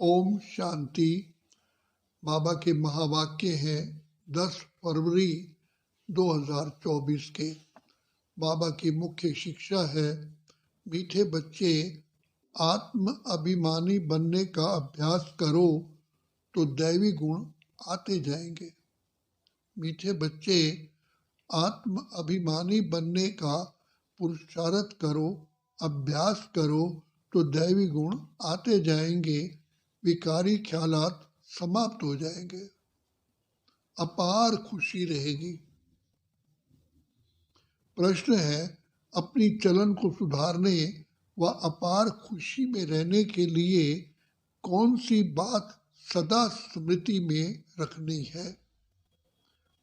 ओम शांति। बाबा के महावाक्य हैं 10 फरवरी 2024 के। बाबा की मुख्य शिक्षा है, मीठे बच्चे आत्म अभिमानी बनने का अभ्यास करो तो दैवी गुण आते जाएंगे। मीठे बच्चे आत्म अभिमानी बनने का पुरुषार्थ करो, अभ्यास करो तो दैवी गुण आते जाएंगे, विकारी ख्यालात समाप्त हो जाएंगे, अपार खुशी रहेगी। प्रश्न है, अपनी चलन को सुधारने व अपार खुशी में रहने के लिए कौन सी बात सदा स्मृति में रखनी है?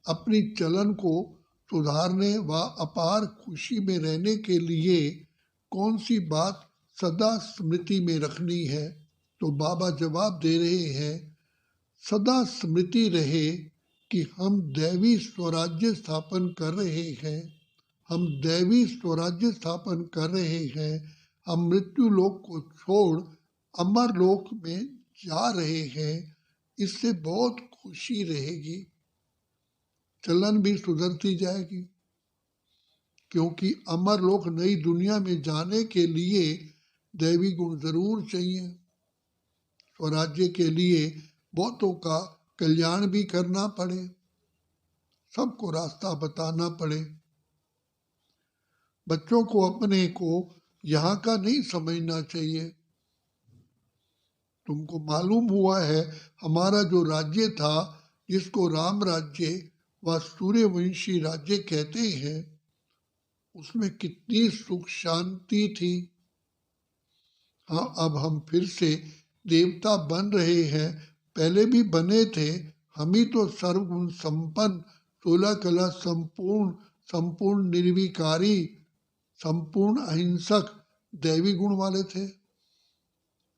अपनी चलन को सुधारने व अपार खुशी में रहने के लिए कौन सी बात सदा स्मृति में रखनी है? तो बाबा जवाब दे रहे हैं, सदा स्मृति रहे कि हम दैवी स्वराज्य स्थापन कर रहे हैं। हम दैवी स्वराज्य स्थापन कर रहे हैं। हम मृत्यु लोक को छोड़ अमर लोक में जा रहे हैं। इससे बहुत खुशी रहेगी। चलन भी सुधरती जाएगी, क्योंकि अमर लोक नई दुनिया में जाने के लिए दैवी गुण जरूर चाहिए। स्वराज्य के लिए बहुतों का कल्याण भी करना पड़े, सबको रास्ता बताना पड़े। बच्चों को अपने को यहाँ का नहीं समझना चाहिए। तुमको मालूम हुआ है, हमारा जो राज्य था, जिसको राम राज्य व सूर्यवंशी राज्य कहते हैं, उसमें कितनी सुख शांति थी। हाँ, अब हम फिर से देवता बन रहे हैं। पहले भी बने थे। हम ही तो सर्वगुण संपन्न, 16 कला संपूर्ण निर्विकारी, संपूर्ण अहिंसक दैवी गुण वाले थे।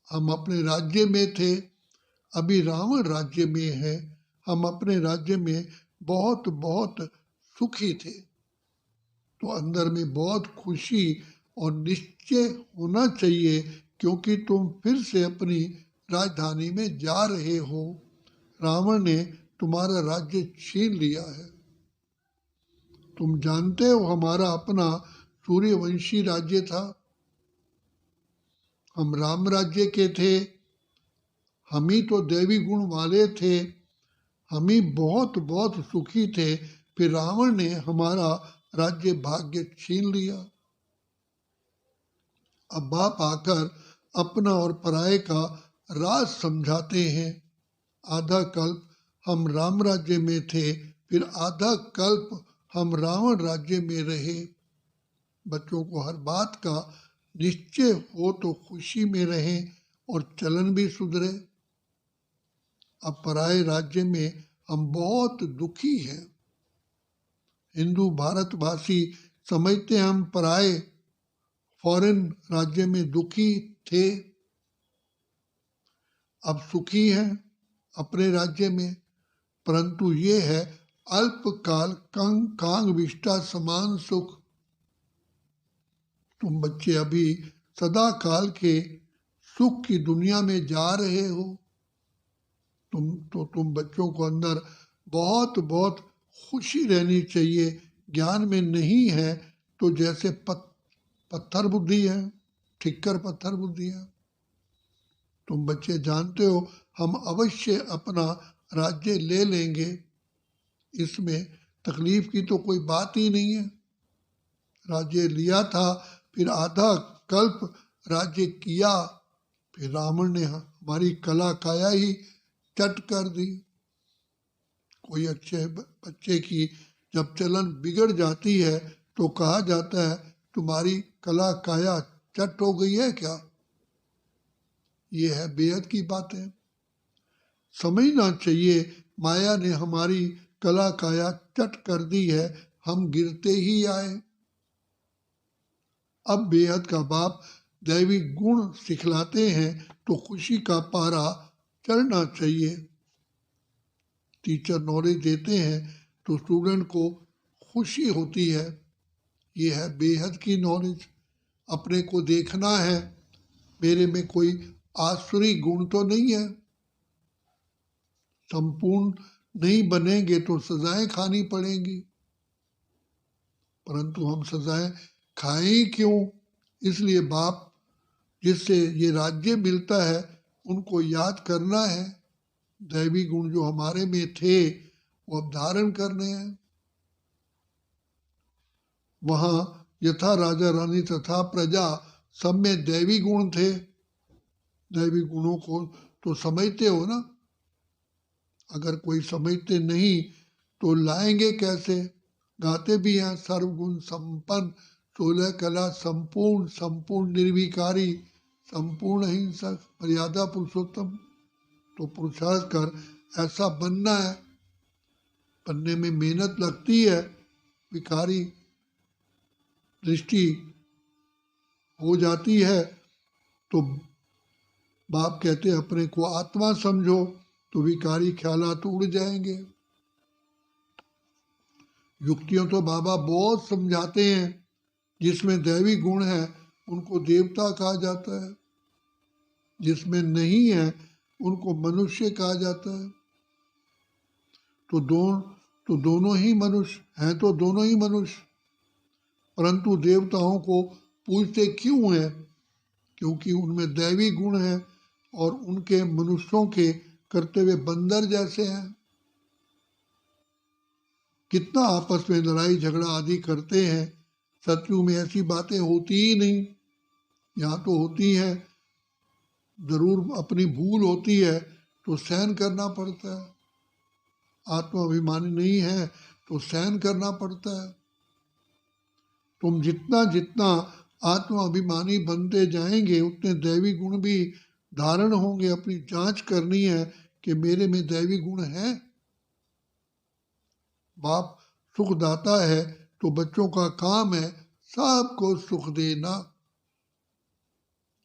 हम अपने राज्य में थे, अभी रावण राज्य में है। हम अपने राज्य में बहुत बहुत सुखी थे। तो अंदर में बहुत खुशी और निश्चय होना चाहिए, क्योंकि तुम फिर से अपनी राजधानी में जा रहे हो। रावण ने तुम्हारा राज्य छीन लिया है। तुम जानते हो, हमारा अपना सूर्यवंशी राज्य था। हम राम राज्य के थे। हम ही तो दैवी गुण वाले थे। हम ही बहुत बहुत सुखी थे। फिर रावण ने हमारा राज्य भाग्य छीन लिया। अब बाप आकर अपना और पराये का राज समझाते हैं। आधा कल्प हम राम राज्य में थे, फिर आधा कल्प हम रावण राज्य में रहे। बच्चों को हर बात का निश्चय हो तो खुशी में रहें और चलन भी सुधरे। अब पराये राज्य में हम बहुत दुखी हैं। हिंदू भारतवासी समझते हम पराये फॉरेन राज्य में दुखी थे। अब सुखी हैं अपने राज्य में, परंतु ये है अल्पकाल कांग विष्टा समान सुख। तुम बच्चे अभी सदा काल के सुख की दुनिया में जा रहे हो। तुम बच्चों को अंदर बहुत बहुत खुशी रहनी चाहिए। ज्ञान में नहीं है तो जैसे पत्थर बुद्धि है, ठिक्कर पत्थर बुद्धि है। तुम बच्चे जानते हो, हम अवश्य अपना राज्य ले लेंगे। इसमें तकलीफ की तो कोई बात ही नहीं है। राज्य लिया था, फिर आधा कल्प राज्य किया, फिर रावण ने हमारी कला काया ही चट कर दी। कोई अच्छे बच्चे की जब चलन बिगड़ जाती है तो कहा जाता है, तुम्हारी कला काया चट हो गई है क्या? ये है बेहद की बात है। समझना चाहिए, माया ने हमारी कला काया चट कर दी है, हम गिरते ही आए। अब बेहद का बाप दैवी गुण सिखलाते हैं तो खुशी का पारा चढ़ना चाहिए। टीचर नॉलेज देते हैं तो स्टूडेंट को खुशी होती है। ये है बेहद की नॉलेज। अपने को देखना है, मेरे में कोई आसुरी गुण तो नहीं है। संपूर्ण नहीं बनेंगे तो सजाएं खानी पड़ेंगी, परंतु हम सजाएं खाएं क्यों? इसलिए बाप जिससे ये राज्य मिलता है उनको याद करना है। दैवी गुण जो हमारे में थे वो अब धारण करने हैं। वहां यथा राजा रानी तथा प्रजा सब में दैवी गुण थे। दैवी गुणों को तो समझते हो ना? अगर कोई समझते नहीं तो लाएंगे कैसे? गाते भी हैं सर्वगुण संपन्न, 16 कला संपूर्ण, संपूर्ण निर्विकारी, संपूर्ण हिंसक, मर्यादा पुरुषोत्तम। तो पुरुषार्थ कर ऐसा बनना है। बनने में मेहनत लगती है, विकारी दृष्टि हो जाती है तो बाप कहते अपने को आत्मा समझो, तो विकारी ख्यालात उड़ जाएंगे। युक्तियों तो बाबा बहुत समझाते हैं। जिसमें दैवी गुण है उनको देवता कहा जाता है, जिसमें नहीं है उनको मनुष्य कहा जाता है। तो दोनों ही मनुष्य हैं, तो दोनों ही मनुष्य, परंतु देवताओं को पूजते क्यों हैं? क्योंकि उनमें दैवी गुण है और उनके मनुष्यों के करते हुए बंदर जैसे हैं। कितना आपस में लड़ाई झगड़ा आदि करते हैं। सत्युग में ऐसी बातें होती ही नहीं। यहाँ तो होती हैं, जरूर अपनी भूल होती है तो सहन करना पड़ता है। आत्माभिमानी नहीं है तो सहन करना पड़ता है। तुम जितना जितना आत्माभिमानी बनते जाएंगे उतने दैवी गुण भी धारण होंगे। अपनी जांच करनी है कि मेरे में दैवी गुण है। बाप सुखदाता है तो बच्चों का काम है सबको सुख देना।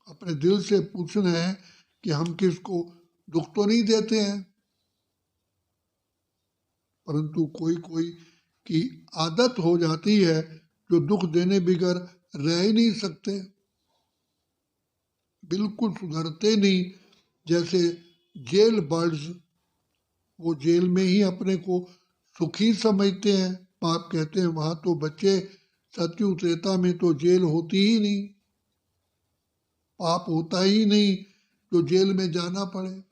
अपने दिल से पूछना है कि हम किसको दुख तो नहीं देते हैं, परंतु कोई कोई की आदत हो जाती है जो दुख देने बिगर रह ही नहीं सकते, बिल्कुल सुधरते नहीं। जैसे जेल बर्ड्स, वो जेल में ही अपने को सुखी समझते हैं। बाप कहते हैं वहां तो बच्चे सत्यु त्रेता में तो जेल होती ही नहीं, पाप होता ही नहीं जो जेल में जाना पड़े।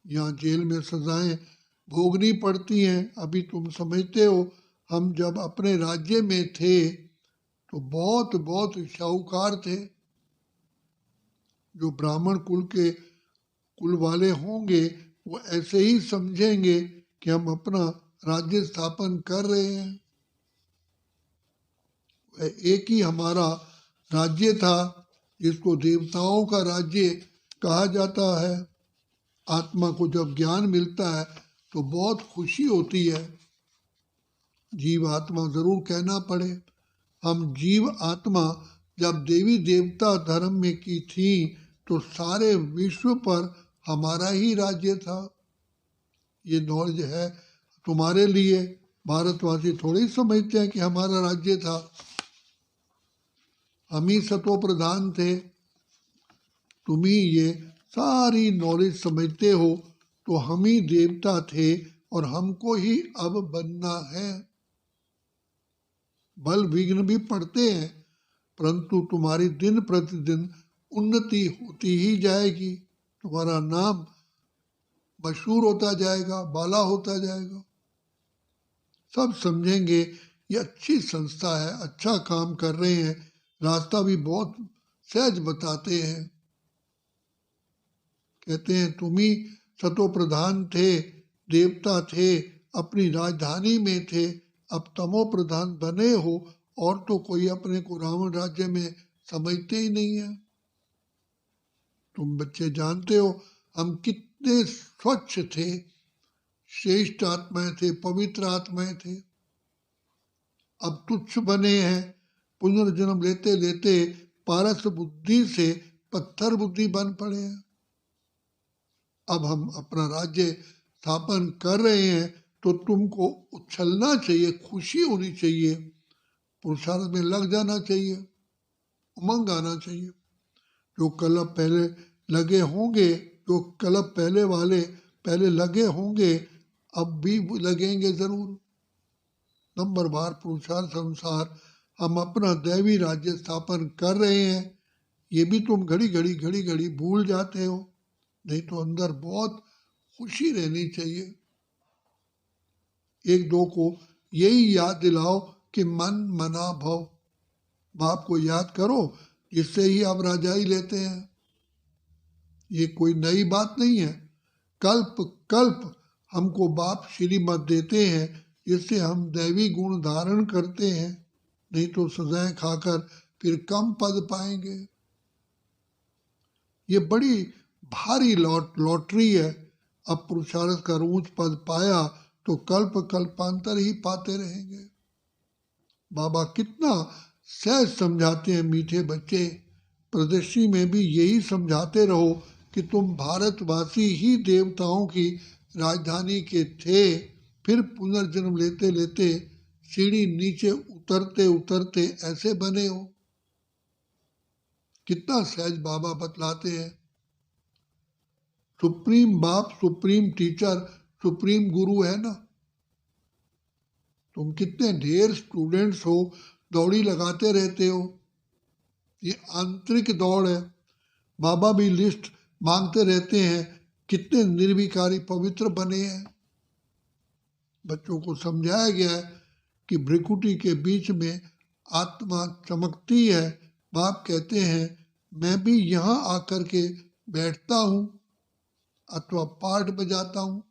यहाँ जेल में सजाएं भोगनी पड़ती हैं। अभी तुम समझते हो, हम जब अपने राज्य में थे तो बहुत बहुत शाहूकार थे। जो ब्राह्मण कुल वाले होंगे वो ऐसे ही समझेंगे कि हम अपना राज्य स्थापन कर रहे हैं। एक ही हमारा राज्य था जिसको देवताओं का राज्य कहा जाता है। आत्मा को जब ज्ञान मिलता है तो बहुत खुशी होती है। जीव आत्मा जरूर कहना पड़े। हम जीव आत्मा जब देवी देवता धर्म में की थी तो सारे विश्व पर हमारा ही राज्य था। ये नॉलेज है तुम्हारे लिए। भारतवासी थोड़ी समझते हैं कि हमारा राज्य था। हम ही सतो प्रधान थे। तुम ही ये सारी नॉलेज समझते हो तो हम ही देवता थे और हमको ही अब बनना है। बल विघ्न भी पड़ते हैं, परंतु तुम्हारी दिन प्रतिदिन उन्नति होती ही जाएगी। तुम्हारा नाम मशहूर होता जाएगा, बाला होता जाएगा। सब समझेंगे ये अच्छी संस्था है, अच्छा काम कर रहे हैं, रास्ता भी बहुत सहज बताते हैं। कहते हैं तुम ही सतो प्रधान थे, देवता थे, अपनी राजधानी में थे, अब तमो प्रधान बने हो और तो कोई अपने को रावण राज्य में समझते ही नहीं है। तुम बच्चे जानते हो हम कितने स्वच्छ थे, श्रेष्ठ आत्माएं थे, पवित्र आत्माएं थे। अब तुच्छ बने हैं। पुनर्जन्म लेते लेते पारस बुद्धि से पत्थर बुद्धि बन पड़े हैं। अब हम अपना राज्य स्थापन कर रहे हैं तो तुमको उछलना चाहिए, खुशी होनी चाहिए, पुरुषार्थ में लग जाना चाहिए, उमंग आना चाहिए। जो कल पहले लगे होंगे, जो क्लब पहले वाले पहले लगे होंगे, अब भी लगेंगे जरूर। नंबरवार पुरुषार्थ अनुसार हम अपना दैवी राज्य स्थापन कर रहे हैं, ये भी तुम घड़ी घड़ी भूल जाते हो। नहीं तो अंदर बहुत खुशी रहनी चाहिए। एक दो को यही याद दिलाओ कि मन मना भव। बाप को याद करो, जिससे ही आप राजाई लेते हैं। ये कोई नई बात नहीं है। कल्प कल्प हमको बाप श्रीमत देते हैं, जिससे हम दैवी गुण धारण करते हैं। नहीं तो सजाएं खाकर फिर कम पद पाएंगे। ये बड़ी भारी लॉटरी है। अब पुरुषार्थ कर ऊंच पद पाया तो कल्प कल्पांतर ही पाते रहेंगे। बाबा कितना सहज समझाते हैं मीठे बच्चे। प्रदर्शनी में भी यही समझाते रहो कि तुम भारतवासी ही देवताओं की राजधानी के थे, फिर पुनर्जन्म लेते लेते सीढ़ी नीचे उतरते उतरते ऐसे बने हो। कितना सहज बाबा बतलाते हैं। सुप्रीम बाप, सुप्रीम टीचर, सुप्रीम गुरु है ना। तुम कितने ढेर स्टूडेंट्स हो, दौड़ी लगाते रहते हो। ये आंतरिक दौड़ है। बाबा भी लिस्ट मांगते रहते हैं, कितने निर्विकारी पवित्र बने हैं। बच्चों को समझाया गया है कि भ्रिकुटी के बीच में आत्मा चमकती है। बाप कहते हैं, मैं भी यहाँ आकर के बैठता हूँ अथवा पाठ बजाता हूँ।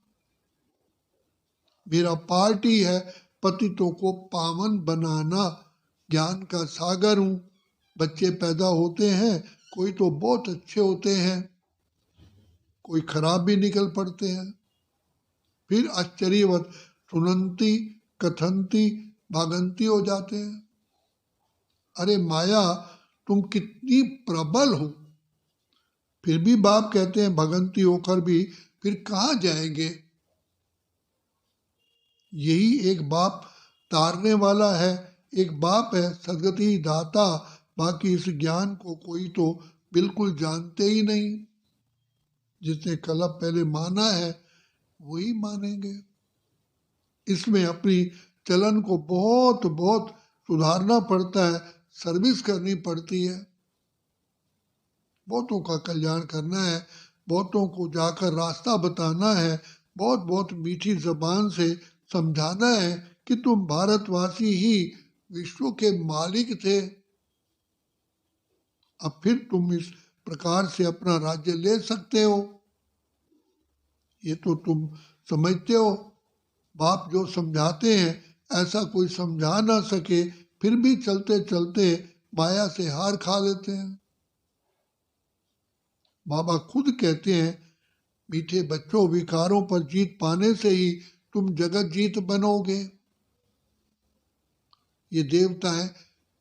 मेरा पार्ट ही है पतितों को पावन बनाना। ज्ञान का सागर हूँ। बच्चे पैदा होते हैं, कोई तो बहुत अच्छे होते हैं, कोई खराब भी निकल पड़ते हैं। फिर आश्चर्यवत सुनंती कथंती भागंती हो जाते हैं। अरे माया, तुम कितनी प्रबल हो। फिर भी बाप कहते हैं, भगंती होकर भी फिर कहाँ जाएंगे। यही एक बाप तारने वाला है। एक बाप है सदगति दाता। बाकी इस ज्ञान को कोई तो बिल्कुल जानते ही नहीं। जिसने कल्प पहले माना है वही मानेंगे। इसमें अपनी चलन को बहुत बहुत सुधारना पड़ता है, सर्विस करनी पड़ती है। बहुतों का कल्याण करना है, बहुतों को जाकर रास्ता बताना है, बहुत बहुत मीठी जबान से समझाना है कि तुम भारतवासी ही विश्व के मालिक थे। अब फिर तुम इस प्रकार से अपना राज्य ले सकते हो। ये तो तुम समझते हो। बाप जो समझाते हैं ऐसा कोई समझा ना सके, फिर भी चलते चलते माया से हार खा लेते हैं। बाबा खुद कहते हैं, मीठे बच्चों, विकारों पर जीत पाने से ही तुम जगत जीत बनोगे। ये देवता है,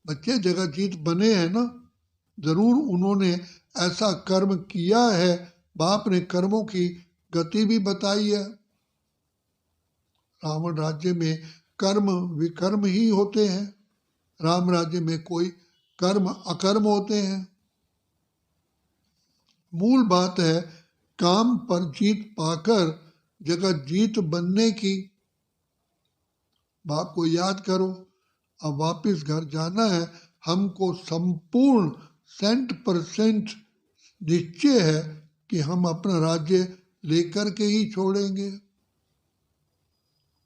बच्चे जगत जीत बने हैं ना। जरूर उन्होंने ऐसा कर्म किया है। बाप ने कर्मों की गति भी बताई है। रावण राज्य में कर्म विकर्म ही होते हैं। राम राज्य में कोई कर्म अकर्म होते हैं। मूल बात है काम पर जीत पाकर जगत जीत बनने की। बाप को याद करो, अब वापिस घर जाना है। हमको संपूर्ण 100% निश्चय है कि हम अपना राज्य लेकर के ही छोड़ेंगे।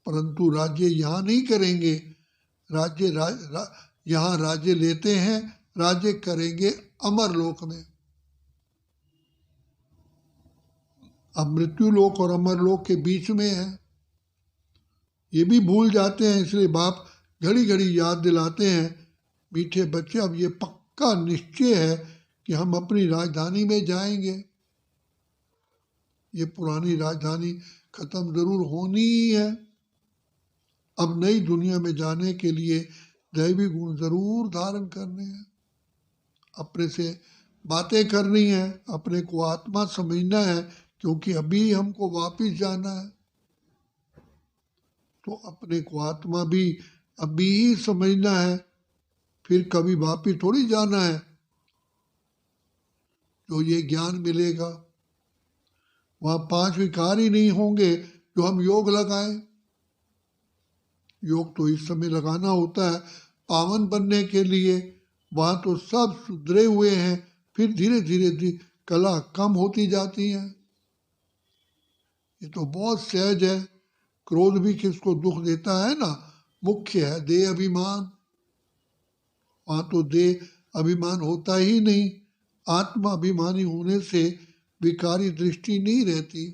परंतु राज्य यहाँ नहीं करेंगे। राज्य यहाँ राज्य लेते हैं, राज्य करेंगे अमरलोक में। अब मृत्यु लोक और अमरलोक के बीच में है, ये भी भूल जाते हैं। इसलिए बाप घड़ी घड़ी याद दिलाते हैं, मीठे बच्चे, अब ये पक्का निश्चय है कि हम अपनी राजधानी में जाएंगे। ये पुरानी राजधानी खत्म जरूर होनी ही है। अब नई दुनिया में जाने के लिए दैवी गुण जरूर धारण करने हैं। अपने से बातें करनी है, अपने को आत्मा समझना है, क्योंकि अभी हमको वापिस जाना है। तो अपने को आत्मा भी अभी ही समझना है, फिर कभी वापिस थोड़ी जाना है। जो ये ज्ञान मिलेगा। वहाँ 5 विकार ही नहीं होंगे जो हम योग लगाएं। योग तो इस समय लगाना होता है पावन बनने के लिए। वहाँ तो सब सुधरे हुए हैं, फिर धीरे धीरे कला कम होती जाती है। ये तो बहुत सहज है। क्रोध भी किसको दुख देता है ना, मुख्य है देह अभिमान। वहाँ तो देह अभिमान होता ही नहीं। आत्मा अभिमानी होने से विकारी दृष्टि नहीं रहती,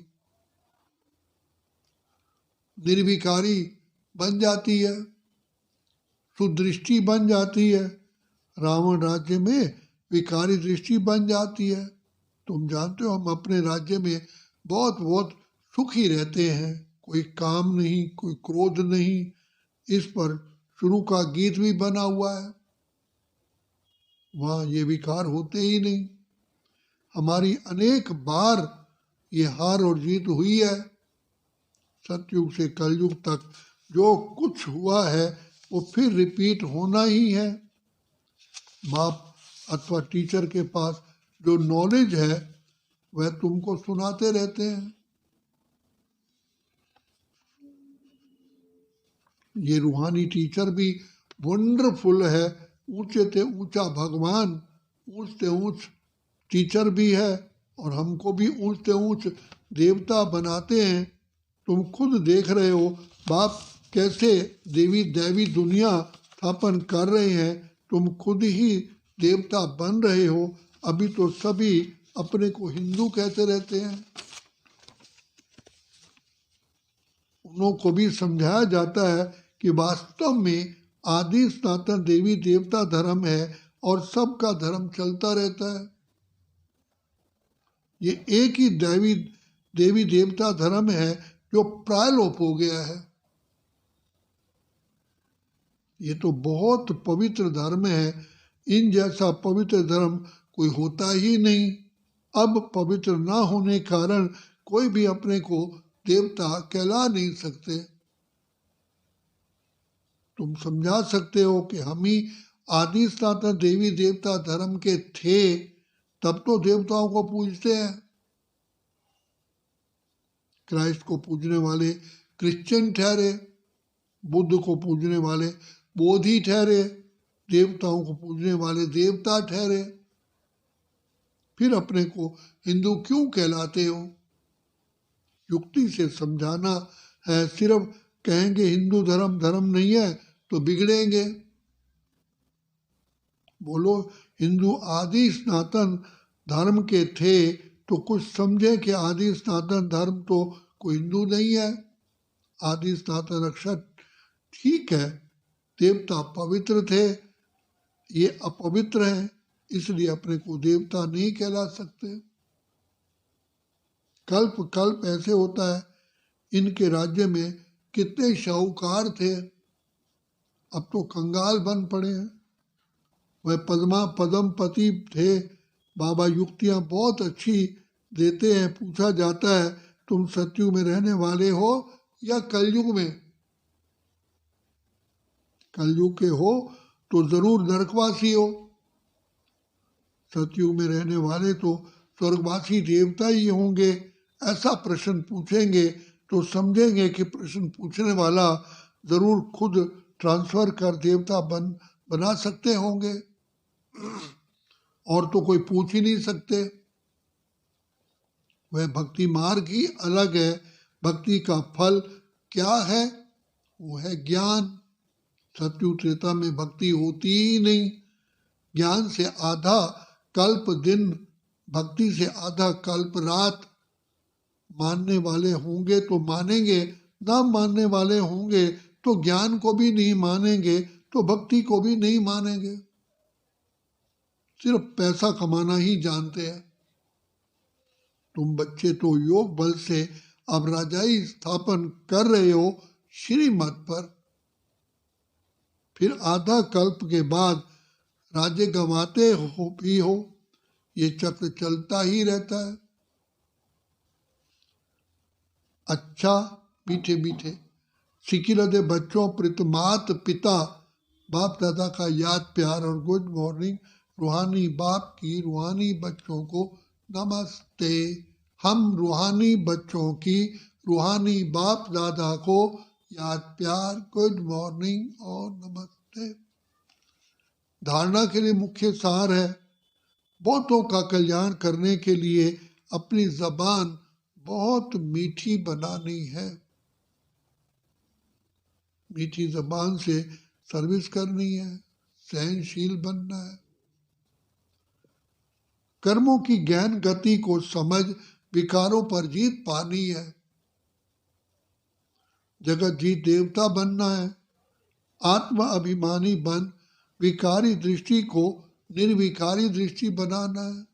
निर्विकारी बन जाती है, सुदृष्टि बन जाती है। रावण राज्य में विकारी दृष्टि बन जाती है। तुम जानते हो हम अपने राज्य में बहुत बहुत सुखी रहते हैं, कोई काम नहीं, कोई क्रोध नहीं। इस पर शुरू का गीत भी बना हुआ है। वहाँ ये विकार होते ही नहीं। हमारी अनेक बार ये हार और जीत हुई है। सतयुग से कलयुग तक जो कुछ हुआ है वो फिर रिपीट होना ही है। बाप अथवा टीचर के पास जो नॉलेज है वह तुमको सुनाते रहते हैं। ये रूहानी टीचर भी वंडरफुल है। ऊंचे से ऊंचा भगवान, ऊंच से ऊंच टीचर भी है और हमको भी ऊंच से ऊंच देवता बनाते हैं। तुम खुद देख रहे हो बाप कैसे देवी दैवी दुनिया स्थापन कर रहे हैं। तुम खुद ही देवता बन रहे हो। अभी तो सभी अपने को हिंदू कहते रहते हैं। उन्हों को भी समझाया जाता है कि वास्तव में आदि सनातन देवी देवता धर्म है और सबका धर्म चलता रहता है। ये एक ही देवी देवता धर्म है जो प्रायलोप हो गया है। ये तो बहुत पवित्र धर्म है। इन जैसा पवित्र धर्म कोई होता ही नहीं। अब पवित्र ना होने कारण कोई भी अपने को देवता कहला नहीं सकते। तुम समझा सकते हो कि हम ही आदि सनातन देवी देवता धर्म के थे, तब तो देवताओं को पूजते हैं। क्राइस्ट को पूजने वाले क्रिश्चियन ठहरे, बुद्ध को पूजने वाले बोधि ठहरे, देवताओं को पूजने वाले देवता ठहरे। फिर अपने को हिंदू क्यों कहलाते हो? युक्ति से समझाना है। सिर्फ कहेंगे हिंदू धर्म धर्म नहीं है तो बिगड़ेंगे। बोलो हिंदू आदि सनातन धर्म के थे तो कुछ समझे कि आदि सनातन धर्म तो कोई हिंदू नहीं है। आदि सनातन अक्षर ठीक है, देवता पवित्र थे, ये अपवित्र हैं, इसलिए अपने को देवता नहीं कहला सकते। कल्प कल्प ऐसे होता है। इनके राज्य में कितने शाहूकार थे, अब तो कंगाल बन पड़े हैं। वह पद्मपति थे। बाबा युक्तियाँ बहुत अच्छी देते हैं। पूछा जाता है तुम सतयुग में रहने वाले हो या कलयुग में? कलयुग के हो तो जरूर नरकवासी हो। सतयुग में रहने वाले तो स्वर्गवासी देवता ही होंगे। ऐसा प्रश्न पूछेंगे तो समझेंगे कि प्रश्न पूछने वाला जरूर खुद ट्रांसफर कर देवता बना सकते होंगे, और तो कोई पूछ ही नहीं सकते। वह भक्ति मार्ग ही अलग है। भक्ति का फल क्या है? वो है ज्ञान। सतयुग त्रेता में भक्ति होती ही नहीं। ज्ञान से आधा कल्प दिन, भक्ति से आधा कल्प रात। मानने वाले होंगे तो मानेंगे, ना मानने वाले होंगे तो ज्ञान को भी नहीं मानेंगे, तो भक्ति को भी नहीं मानेंगे। सिर्फ पैसा कमाना ही जानते हैं। तुम बच्चे तो योग बल से अब राजाई स्थापन कर रहे हो श्रीमत पर। फिर आधा कल्प के बाद राज्य गंवाते भी हो। ये चक्र चलता ही रहता है। अच्छा मीठे मीठे सिकिलदे बच्चों प्रति मात पिता बाप दादा का याद प्यार और गुड मॉर्निंग। रूहानी बाप की रूहानी बच्चों को नमस्ते। हम रूहानी बच्चों की रूहानी बाप दादा को याद प्यार, गुड मॉर्निंग और नमस्ते। धारणा के लिए मुख्य सार है, बहुतों का कल्याण करने के लिए अपनी जबान बहुत मीठी बनानी है। मीठी जबान से सर्विस करनी है, सहनशील बनना है। कर्मों की गहन गति को समझ विकारों पर जीत पानी है। जगत जीत देवता बनना है। आत्म अभिमानी बन विकारी दृष्टि को निर्विकारी दृष्टि बनाना है।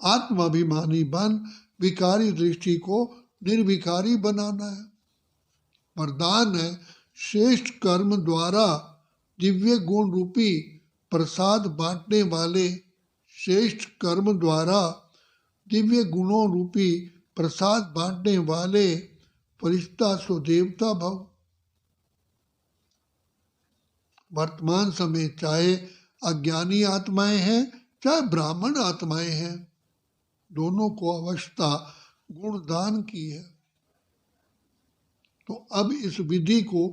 आत्म अभिमानी बन विकारी दृष्टि को निर्विकारी बनाना है। वरदान है, श्रेष्ठ कर्म द्वारा दिव्य गुण रूपी प्रसाद बांटने वाले। श्रेष्ठ कर्म द्वारा दिव्य गुणों रूपी प्रसाद बांटने वाले फरिश्ता सो देवता भव। वर्तमान समय चाहे अज्ञानी आत्माएं हैं चाहे ब्राह्मण आत्माएं हैं, दोनों को अवस्था गुणदान की है। तो अब इस विधि को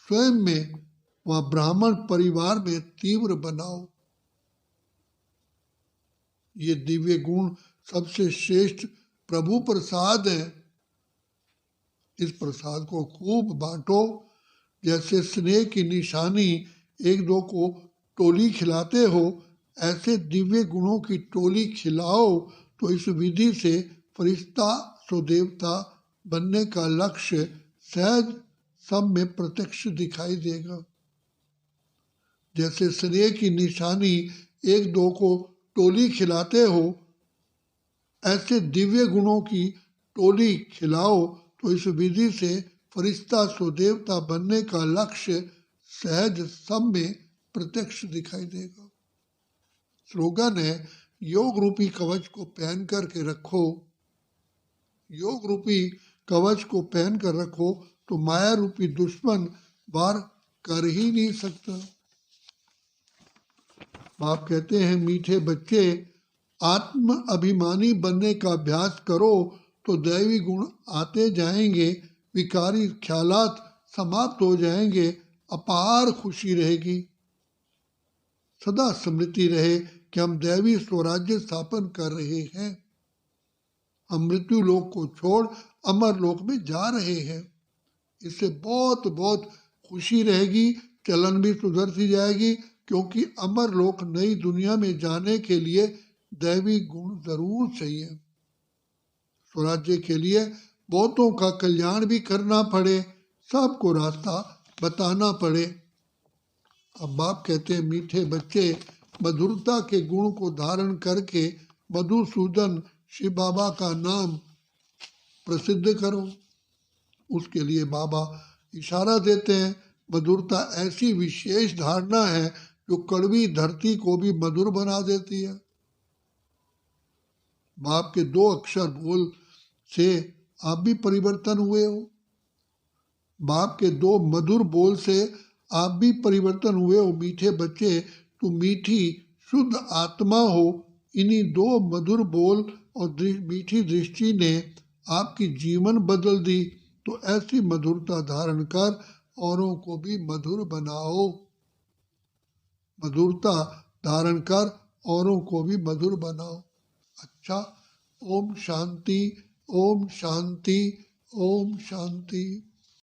स्वयं में व ब्राह्मण परिवार में तीव्र बनाओ। ये दिव्य गुण सबसे श्रेष्ठ प्रभु प्रसाद है। इस प्रसाद को खूब बांटो। जैसे स्नेह की निशानी एक दो को टोली खिलाते हो, ऐसे दिव्य गुणों की टोली खिलाओ तो इस विधि से फरिश्ता सो देवता बनने का लक्ष्य सहज सब में प्रत्यक्ष दिखाई देगा। जैसे स्नेह की निशानी एक दो को टोली खिलाते हो, ऐसे दिव्य गुणों की टोली खिलाओ तो इस विधि से फरिश्ता सो देवता बनने का लक्ष्य सहज सब में प्रत्यक्ष दिखाई देगा। स्लोगन है, योग रूपी कवच को पहन करके रखो। योग रूपी कवच को पहन कर रखो तो माया रूपी दुश्मन वार कर ही नहीं सकता। बाप कहते हैं, मीठे बच्चे आत्म अभिमानी बनने का अभ्यास करो तो दैवी गुण आते जाएंगे, विकारी ख्यालात समाप्त हो जाएंगे, अपार खुशी रहेगी। सदा स्मृति रहे कि हम दैवी स्वराज्य स्थापन कर रहे हैं। हम मृत्यु लोक को छोड़ अमर लोक में जा रहे हैं। इससे बहुत बहुत खुशी रहेगी, चलन भी सुधरती जाएगी, क्योंकि अमर लोक नई दुनिया में जाने के लिए दैवी गुण जरूर चाहिए। स्वराज्य के लिए बहुतों का कल्याण भी करना पड़े, सबको रास्ता बताना पड़े। अब बाप कहते हैं, मीठे बच्चे मधुरता के गुण को धारण करके मधुसूदन शिव बाबा का नाम प्रसिद्ध करो। उसके लिए बाबा इशारा देते हैं, मधुरता ऐसी विशेष धारणा है जो कड़वी धरती को भी मधुर बना देती है। बाप के 2 अक्षर बोल से आप भी परिवर्तन हुए हो। बाप के 2 मधुर बोल से आप भी परिवर्तन हुए हो। मीठे बच्चे, तुम मीठी शुद्ध आत्मा हो। इन्हीं 2 मधुर बोल और मीठी दृष्टि ने आपकी जीवन बदल दी। तो ऐसी मधुरता धारण कर औरों को भी मधुर बनाओ। मधुरता धारण कर औरों को भी मधुर बनाओ। अच्छा, ओम शांति, ओम शांति, ओम शांति।